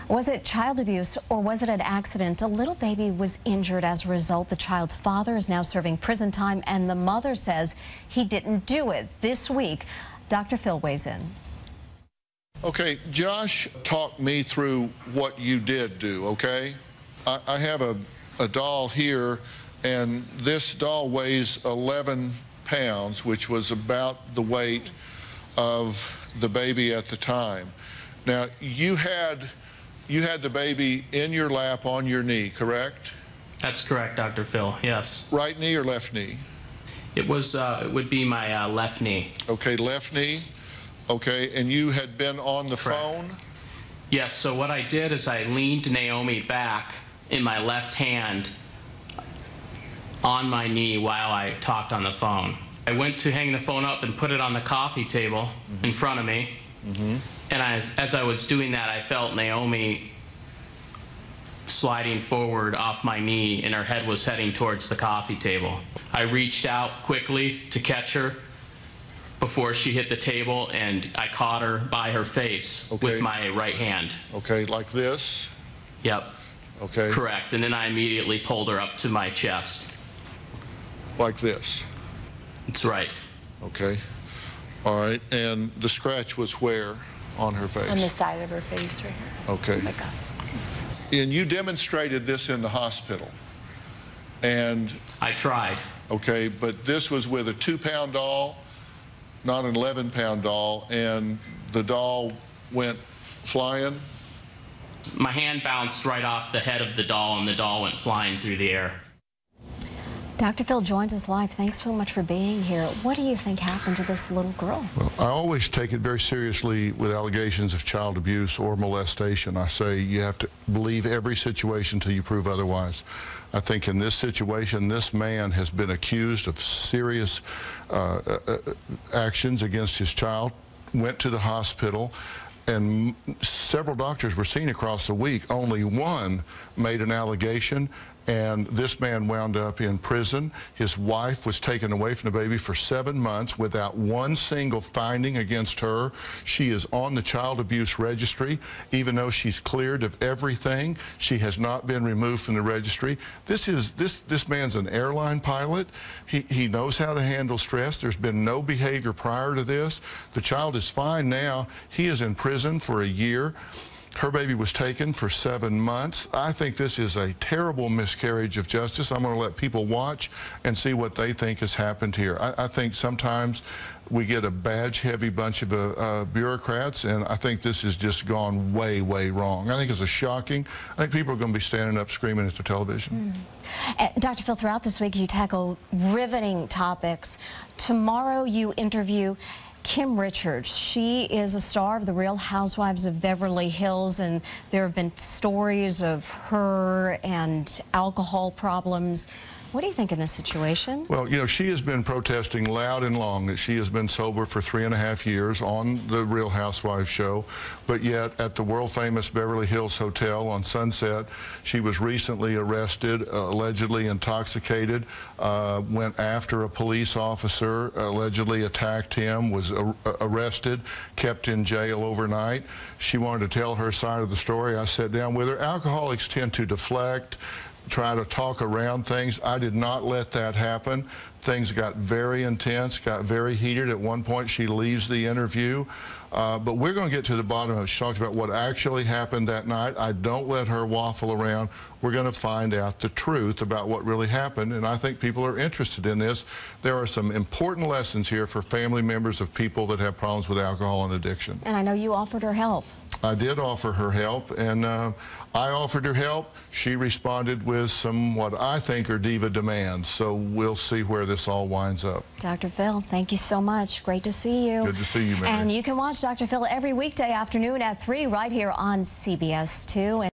Was it child abuse or was it an accident? A little baby was injured as a result. The child's father is now serving prison time, and the mother says he didn't do it. This week, Dr. Phil weighs in. Okay, Josh, talk me through what you did do, okay? I have a doll here, and this doll weighs 11 pounds, which was about the weight of the baby at the time. Now, you had the baby in your lap on your knee, correct? That's correct, Dr. Phil, yes. Right knee or left knee? It would be my left knee. Okay, left knee. Okay, and you had been on the phone? Yes, so what I did is I leaned Naomi back in my left hand on my knee while I talked on the phone. I went to hang the phone up and put it on the coffee table in front of me. And as I was doing that, I felt Naomi sliding forward off my knee, and her head was heading towards the coffee table. I reached out quickly to catch her before she hit the table, and I caught her by her face with my right hand. Okay, like this? Yep. Okay. Correct. And then I immediately pulled her up to my chest. Like this? That's right. Okay. All right, and the scratch was where on her face? On the side of her face, right here. Okay. Oh my God. And you demonstrated this in the hospital? And I tried. Okay, but this was with a 2-pound doll, not an 11-pound doll, and the doll went flying? My hand bounced right off the head of the doll, and the doll went flying through the air. Dr. Phil joins us live. Thanks so much for being here. What do you think happened to this little girl? Well, I always take it very seriously with allegations of child abuse or molestation. I say you have to believe every situation until you prove otherwise. I think in this situation, this man has been accused of serious actions against his child, went to the hospital, and several doctors were seen across the week. Only one made an allegation, and this man wound up in prison. His wife was taken away from the baby for 7 months without one single finding against her. She is on the child abuse registry. Even though she's cleared of everything, she has not been removed from the registry. This man's an airline pilot. He knows how to handle stress. There's been no behavior prior to this. The child is fine now. He is in prison for a year. Her baby was taken for 7 months. I think this is a terrible miscarriage of justice. I'm going to let people watch and see what they think has happened here. I think sometimes we get a badge-heavy bunch of bureaucrats, and I think this has just gone way, way wrong. I think it's shocking. I think people are going to be standing up screaming at the television. Dr. Phil, throughout this week, you tackle riveting topics. Tomorrow, you interview Kim Richards. She is a star of The Real Housewives of Beverly Hills, and there have been stories of her and alcohol problems. What do you think in this situation? Well, you know, she has been protesting loud and long that she has been sober for 3.5 years on The Real Housewives show, but yet at the world-famous Beverly Hills Hotel on Sunset, she was recently arrested, allegedly intoxicated, went after a police officer, allegedly attacked him, was arrested, kept in jail overnight. She wanted to tell her side of the story. I sat down with her. Alcoholics tend to deflect, try to talk around things. I did not let that happen. Things got very intense, got very heated. At one point, she leaves the interview. But we're going to get to the bottom of it. She talks about what actually happened that night. I don't let her waffle around. We're going to find out the truth about what really happened, and I think people are interested in this. There are some important lessons here for family members of people that have problems with alcohol and addiction. And I know you offered her help. I did offer her help, and I offered her help. She responded with some what I think are diva demands, so we'll see where this all winds up. Dr. Phil, thank you so much. Great to see you. Good to see you, Mary. And you can watch Dr. Phil every weekday afternoon at 3 right here on CBS2.